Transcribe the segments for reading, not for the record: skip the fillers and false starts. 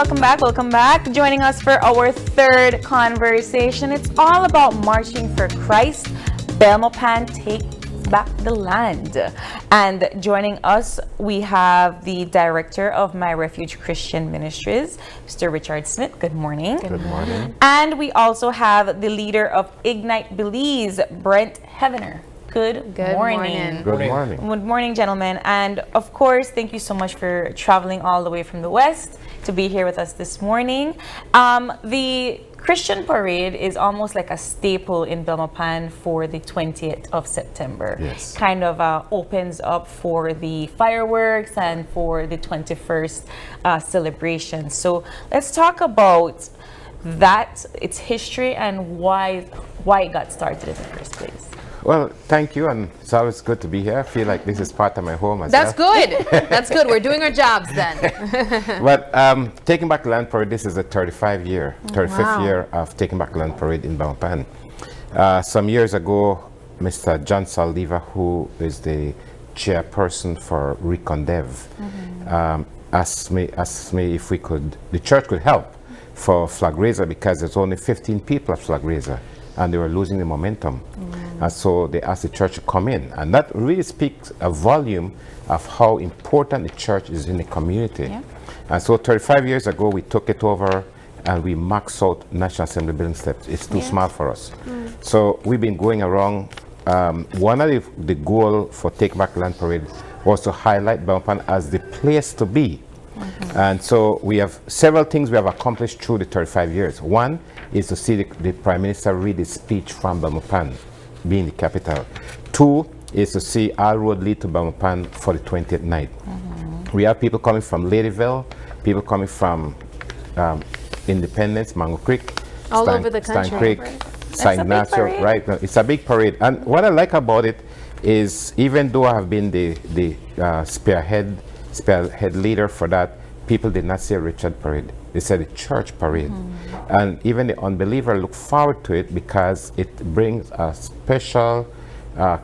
welcome back, welcome back. Joining us for our third conversation. It's all about marching for Christ. Belmopan Take Back the Land. And joining us, we have the director of My Refuge Christian Ministries, Mr. Richard Smith. Good morning. Good morning. And we also have the leader of Ignite Belize, Brent Heavener. Good morning. Good morning. Good morning, gentlemen. And of course, thank you so much for traveling all the way from the West to be here with us this morning. The Christian Parade is almost like a staple in Belmopan for the 20th of September. Yes. Kind of opens up for the fireworks and for the 21st celebration. So let's talk about that, its history, and why it got started in the first place. Well, thank you, and it's always good to be here. I feel like this is part of my home as That's well. good. That's good. We're doing our jobs then. But Taking Back the Land Parade, this is the 35th year of Taking Back the Land Parade in Belmopan. Some years ago, Mr. John Saldiva, who is the chairperson for Recondev, asked me if the church could help for flag raiser, because there's only 15 people at flag raiser, and they were losing the momentum. And so they asked the church to come in. And that really speaks a volume of how important the church is in the community. Yeah. And so 35 years ago, we took it over and we maxed out National Assembly building steps. It's too small for us. So we've been going around. One of the goal for Take Back the Land Parade was to highlight Belmopan as the place to be. And so we have several things we have accomplished through the 35 years. One is to see the Prime Minister read his speech from Belmopan, being the capital. Two is to see our road lead to Belmopan for the 20th night. We have people coming from Ladyville, people coming from Independence, Mango Creek, All over the country. Stein Creek, Right. St. Ignacio, right? It's a big parade. And what I like about it is, even though I have been the spearhead leader for that, people did not say Richard Parade. They said a church parade. And even the unbeliever look forward to it because it brings a special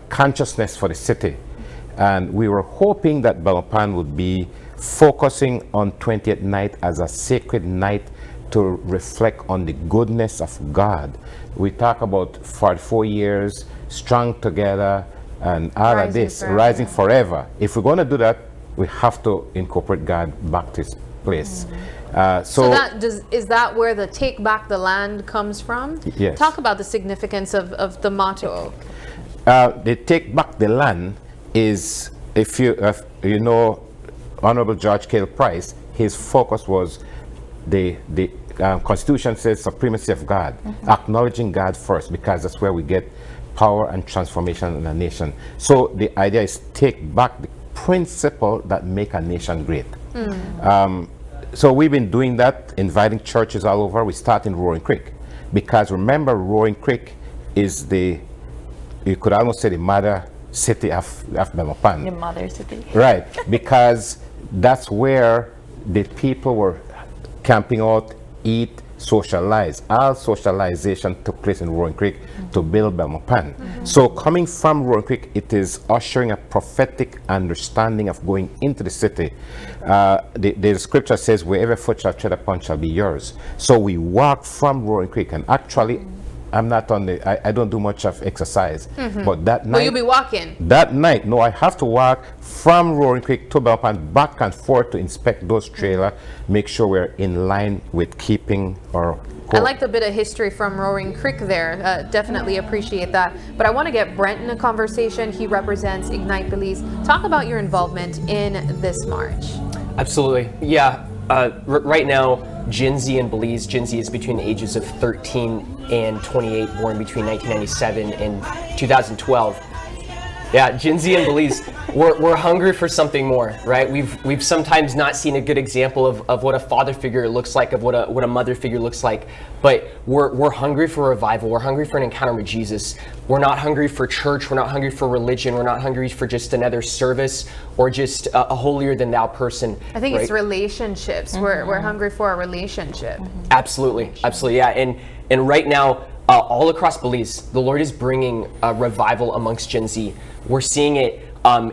consciousness for the city. And we were hoping that Belmopan would be focusing on 20th night as a sacred night to reflect on the goodness of God. We talk about 44 years, strong together, and all of this, rising forever. If we're going to do that, we have to incorporate God back to his place. So is that where the Take Back the Land comes from? Yes. Talk about the significance of the motto. The Take Back the Land is, if you know Honorable George Cale Price, his focus was the Constitution says supremacy of God, acknowledging God first, because that's where we get power and transformation in a nation. So the idea is take back the principle that make a nation great. So we've been doing that, inviting churches all over. We start in Roaring Creek, because remember, Roaring Creek is you could almost say the mother city of Belmopan. The mother city. Right, because that's where the people were camping out, eat, socialize. All socialization took place in Roaring Creek to build Belmopan. So coming from Roaring Creek, it is ushering a prophetic understanding of going into the city. The scripture says, wherever foot shall tread upon shall be yours. So we walk from Roaring Creek, and actually, I'm not on I don't do much of exercise, but that night. Will you be walking? That night, no, I have to walk from Roaring Creek to Belmopan, back and forth to inspect those trailers, make sure we're in line with keeping our I like the bit of history from Roaring Creek there. Definitely appreciate that. But I want to get Brent in a conversation. He represents Ignite Belize. Talk about your involvement in this march. Absolutely. Yeah. Right now, Gen Z in Belize, Gen Z is between the ages of 13 and 28, born between 1997 and 2012. Yeah, Gen Z in Belize, we're hungry for something more, right? We've sometimes not seen a good example of what a father figure looks like, of what a mother figure looks like, but we're hungry for revival. We're hungry for an encounter with Jesus. We're not hungry for church. We're not hungry for religion. We're not hungry for just another service or just a holier than thou person. I think right? it's relationships. We're hungry for a relationship. Absolutely, yeah, and right now, all across Belize, the Lord is bringing a revival amongst Gen Z. We're seeing it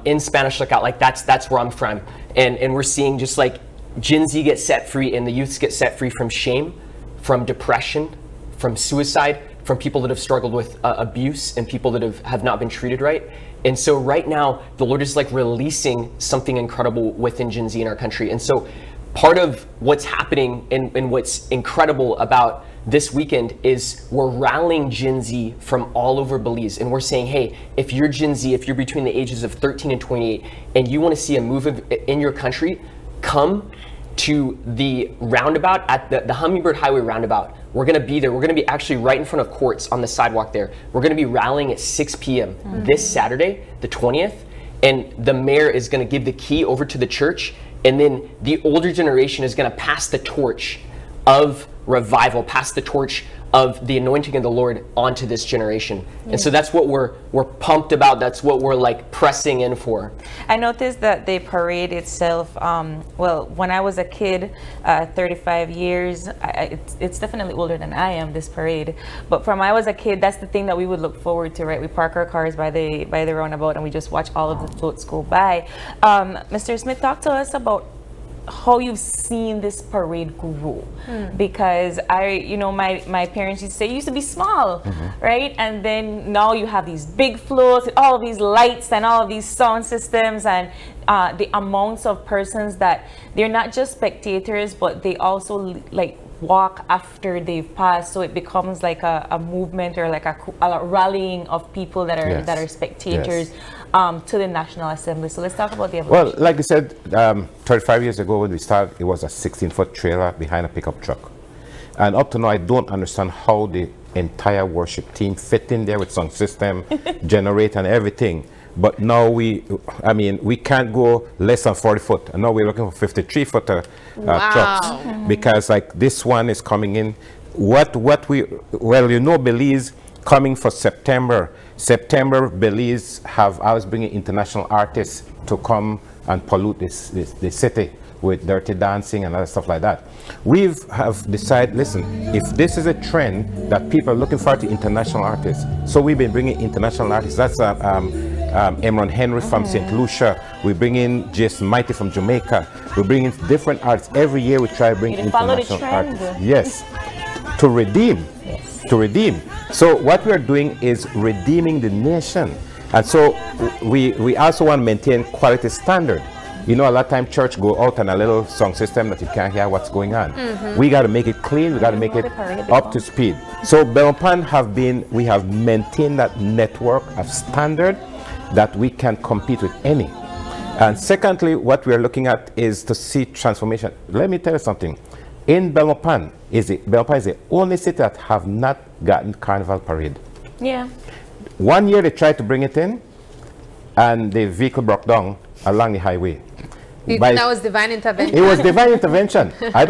in Spanish Lookout, like that's where I'm from, and we're seeing just like Gen Z gets set free and the youths get set free from shame, from depression, from suicide, from people that have struggled with abuse and people that have not been treated right. And so right now, the Lord is like releasing something incredible within Gen Z in our country. And so part of what's happening and what's incredible about this weekend is we're rallying Gen Z from all over Belize. And we're saying, hey, if you're Gen Z, if you're between the ages of 13 and 28, and you want to see a move in your country, come to the roundabout at the Hummingbird Highway roundabout. We're going to be there. We're going to be actually right in front of courts on the sidewalk there. We're going to be rallying at 6 p.m. This Saturday, the 20th. And the mayor is going to give the key over to the church. And then the older generation is going to pass the torch of revival, pass the torch of the anointing of the Lord onto this generation. And so that's what we're pumped about. That's what we're like pressing in for. I noticed that the parade itself, well, when I was a kid, 35 years, it's definitely older than I am, this parade. But from when I was a kid, that's the thing that we would look forward to, right? We park our cars by the roundabout and we just watch all of the floats go by. Mr. Smith, talk to us about how you've seen this parade grow, because my parents used to say it used to be small, right? And then now you have these big floats, all of these lights and all of these sound systems, and the amounts of persons that they're not just spectators, but they also like walk after they've passed, so it becomes like a movement or like a rallying of people that are spectators. To the National Assembly. So let's talk about the evolution. Well, like I said, 35 years ago when we started, it was a 16-foot trailer behind a pickup truck. And up to now, I don't understand how the entire worship team fit in there with sound system, generator and everything. But now we can't go less than 40 foot. And now we're looking for 53-footer trucks. Because like this one is coming in. Belize coming for September, Belize have always bringing international artists to come and pollute the city with dirty dancing and other stuff like that. We have decided, listen, if this is a trend that people are looking for, to international artists, so we've been bringing international artists. That's Emron Henry from St. Lucia. We bring in Jason Mighty from Jamaica. We bring in different artists. Every year we try to bring international artists. Yes, to redeem. To redeem. So what we are doing is redeeming the nation. And so we also want to maintain quality standard. You know, a lot of time church go out on a little song system that you can't hear what's going on. We got to make it clean. We got to make it up to speed. So Belmopan we have maintained that network of standard that we can compete with any. And secondly, what we are looking at is to see transformation. Let me tell you something. In Belmopan is the only city that have not gotten carnival parade. Yeah. 1 year they tried to bring it in, and the vehicle broke down along the highway. That was divine intervention. It was divine intervention. I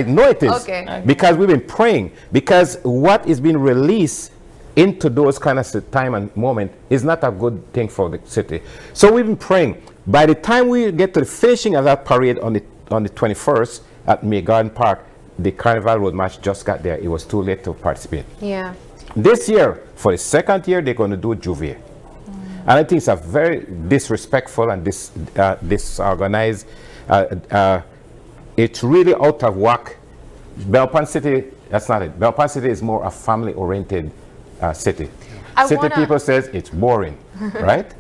know it is. Okay. Because we've been praying. Because what is being released into those kind of time and moment is not a good thing for the city. So we've been praying. By the time we get to the finishing of that parade on the 21st at May Garden Park, the Carnival Road March just got there. It was too late to participate. Yeah. This year, for the second year, they're going to do Juvier. And I think it's a very disrespectful and disorganized. It's really out of whack. Belmopan City, that's not it. Belmopan City is more a family-oriented city. People says it's boring, right?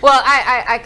Well, I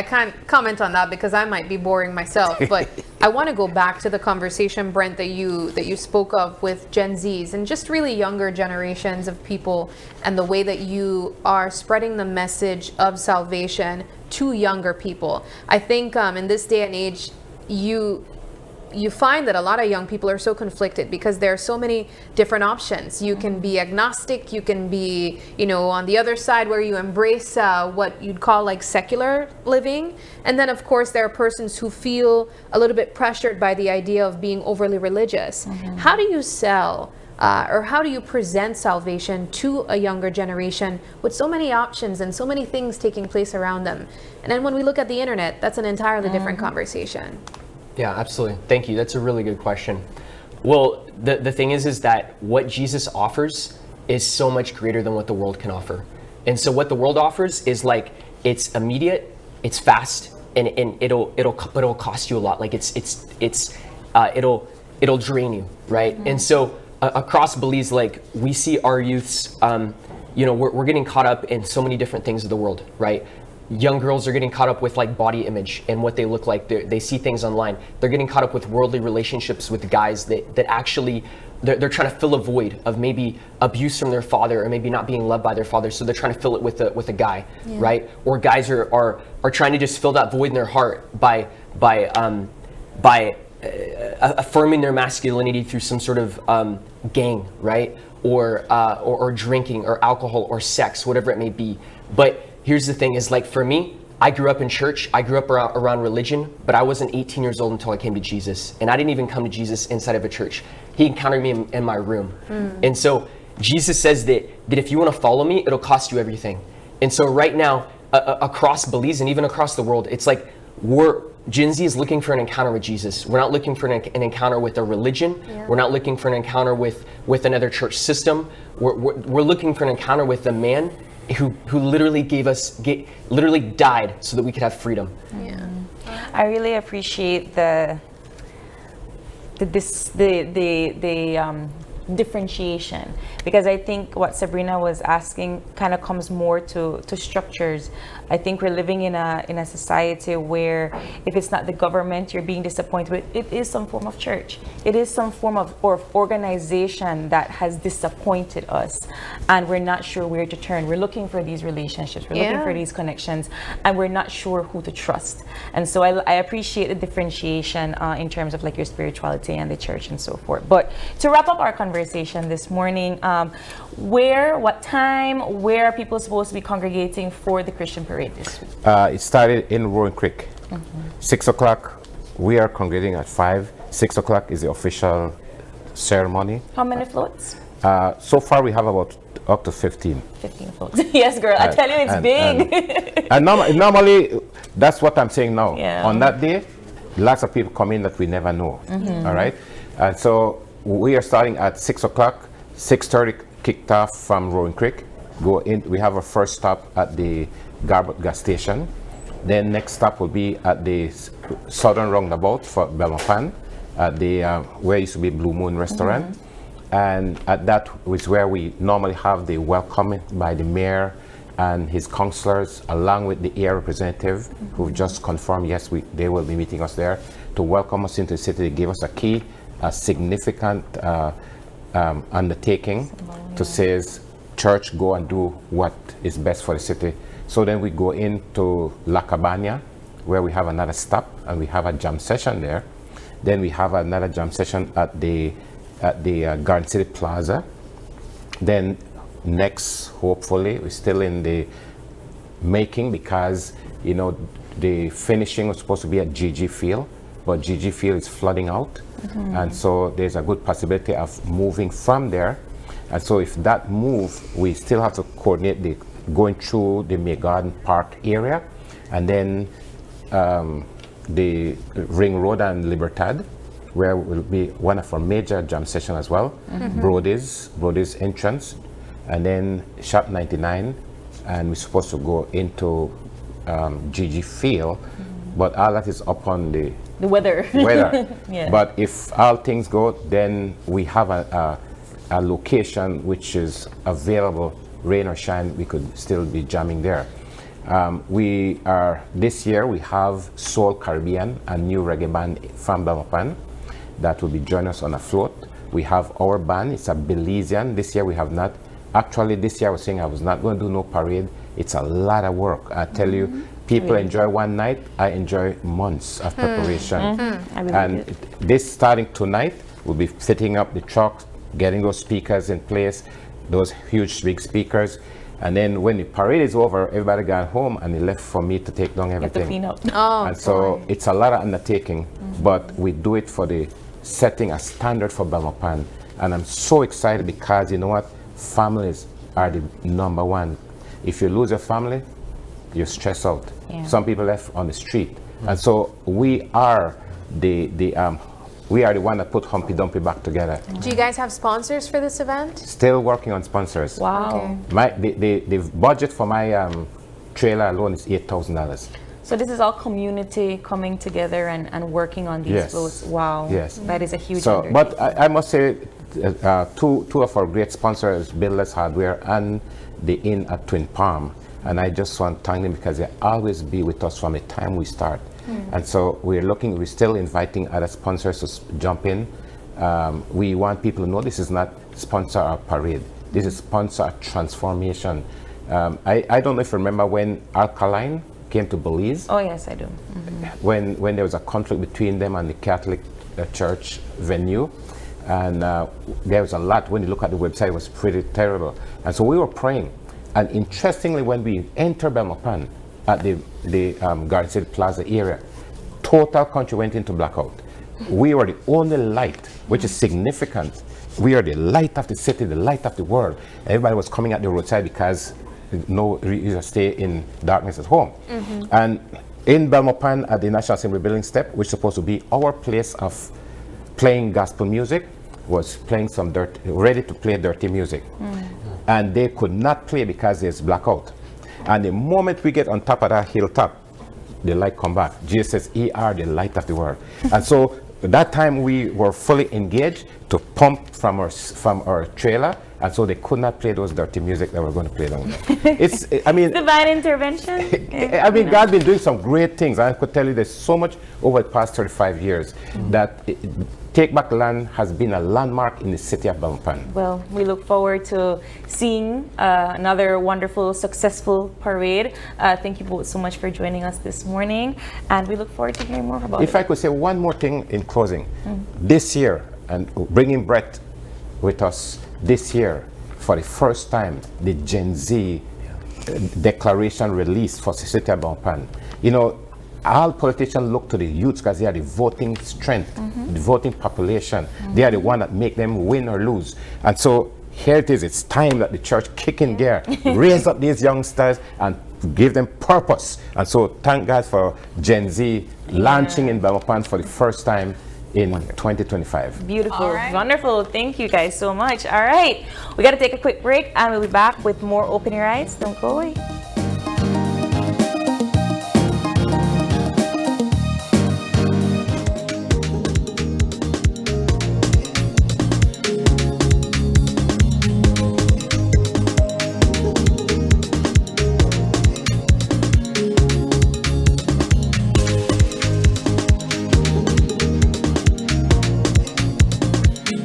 can't comment on that because I might be boring myself. But I want to go back to the conversation, Brent, that you spoke of with Gen Zs and just really younger generations of people, and the way that you are spreading the message of salvation to younger people. I think in this day and age, you find that a lot of young people are so conflicted because there are so many different options. You can be agnostic, you can be, on the other side where you embrace what you'd call like secular living. And then of course there are persons who feel a little bit pressured by the idea of being overly religious. How do you sell or how do you present salvation to a younger generation with so many options and so many things taking place around them? And then when we look at the internet, that's an entirely different conversation. Yeah, absolutely. Thank you. That's a really good question. Well, the thing is that what Jesus offers is so much greater than what the world can offer. And so what the world offers is like, it's immediate, it's fast, and it'll cost you a lot. Like it'll drain you, right? And so across Belize, like we see our youths, we're getting caught up in so many different things of the world, right? Young girls are getting caught up with like body image and what they look like. They see things online. They're getting caught up with worldly relationships with guys that actually they're trying to fill a void of maybe abuse from their father or maybe not being loved by their father. So they're trying to fill it with a guy, right? Or guys are trying to just fill that void in their heart by affirming their masculinity through some sort of gang, right? Or drinking or alcohol or sex, whatever it may be. But here's the thing is, like, for me, I grew up in church. I grew up around religion, but I wasn't 18 years old until I came to Jesus. And I didn't even come to Jesus inside of a church. He encountered me in my room. And so Jesus says that if you want to follow me, it'll cost you everything. And so right now, across Belize and even across the world, it's like Gen Z is looking for an encounter with Jesus. We're not looking for an encounter with a religion. We're not looking for an encounter with another church system. We're looking for an encounter with the man who literally literally died so that we could have freedom. Yeah. I really appreciate the differentiation, because I think what Sabrina was asking kind of comes more to structures. I think we're living in a society where if it's not the government you're being disappointed with, it is some form of church. It is some form of organization that has disappointed us, and we're not sure where to turn. We're looking for these relationships, we're looking for these connections, and we're not sure who to trust. And so I appreciate the differentiation in terms of like your spirituality and the church and so forth. But to wrap up our conversation this morning, what time, where are people supposed to be congregating for the Christian parade this week? It started in Rowan Creek. 6 o'clock, we are congregating at 5. 6 o'clock is the official ceremony. How many floats? So far we have about up to 15. 15 floats. Yes, girl, I tell you, it's big. And normally, that's what I'm saying now. Yeah. On that day, lots of people come in that we never know. All right? And so we are starting at 6 o'clock. 6:30 kicked off from Rowan Creek. Go in. We have our first stop at the Garbutt gas station. Then next stop will be at the southern roundabout for Belmopan, at the where used to be Blue Moon restaurant. And at that is where we normally have the welcoming by the mayor and his councillors, along with the area representative who've just confirmed, yes, they will be meeting us there to welcome us into the city. They gave us a key, a significant undertaking to say, church, go and do what is best for the city. So then we go into La Cabana, where we have another stop, and we have a jam session there. Then we have another jam session at the Garden City Plaza. Then next, hopefully, we're still in the making, because the finishing was supposed to be at GG Field, but GG Field is flooding out. And so there's a good possibility of moving from there. And so if that move, we still have to coordinate going through the May Garden Park area, and then the Ring Road and Libertad, where will be one of our major jam sessions as well. Brody's entrance, and then Shop 99, and we're supposed to go into GG Field, but all that is up on the weather. Yeah. But if all things go, then we have a location which is available, rain or shine, we could still be jamming there. This year we have Soul Caribbean, a new reggae band from Belmopan that will be joining us on a float. We have our band, it's a Belizean. This year we have not, actually this year I was saying I was not going to do no parade. It's a lot of work. I tell you, people enjoy one night, I enjoy months of preparation. And this starting tonight, we'll be fitting up the truck, getting those speakers in place, those huge big speakers. And then when the parade is over, everybody got home and they left for me to take down everything. You have to clean up. And so it's a lot of undertaking, but we do it for the setting a standard for Belmopan. And I'm so excited because you know what? Families are the number one. If you lose your family, you're stressed out. Yeah. Some people left on the street. And so we are the one that put Humpy Dumpy back together. Do you guys have sponsors for this event? Still working on sponsors. Wow. Okay. The budget for my trailer alone is $8,000. So this is all community coming together and working on these Yes. floats. Wow. Yes. That is a huge So, undertaking. but I must say, two of our great sponsors, Builders Hardware and the Inn at Twin Palm, and I just want to thank them because they always be with us from the time we start. And so we're still inviting other sponsors to jump in. We want people to know this is not sponsor a parade. This is sponsor a transformation. I don't know if you remember when Alkaline came to Belize, Oh yes, I do. when there was a conflict between them and the Catholic Church venue. And there was a lot, when you look at the website, it was pretty terrible. And so we were praying. And interestingly, when we entered Belmopan at the Garden City Plaza area, total country went into blackout. We were the only light, which is significant. We are the light of the city, the light of the world. Everybody was coming at the roadside because no reason to stay in darkness at home. And in Belmopan at the National Assembly building step, which is supposed to be our place of playing gospel music, was playing some ready to play dirty music. And they could not play because there's blackout. And the moment we get on top of that hilltop, the light come back. Jesus says, "Ye are the light of the world." And so that time we were fully engaged to pump from our trailer, and so they could not play those dirty music that we're going to play down there. I mean, Divine intervention. I mean, God's been doing some great things. I could tell you there's so much over the past 35 years that Take Back Land has been a landmark in the city of Belmopan. Well, we look forward to seeing another wonderful, successful parade. Thank you both so much for joining us this morning, and we look forward to hearing more about it. If I could say one more thing in closing, this year, and bringing Brett with us this year, for the first time, the Gen Z declaration released for the city of Belmopan. You know, all politicians look to the youths because they are the voting strength, the voting population. They are the one that make them win or lose. And so here it is. It's time that the church kick in gear, raise up these youngsters and give them purpose. And so thank God for Gen Z launching in Belmopan for the first time in 2025. Beautiful. All right. Wonderful. Thank you guys so much. All right. We got to take a quick break, and we'll be back with more Open Your Eyes. Don't go away.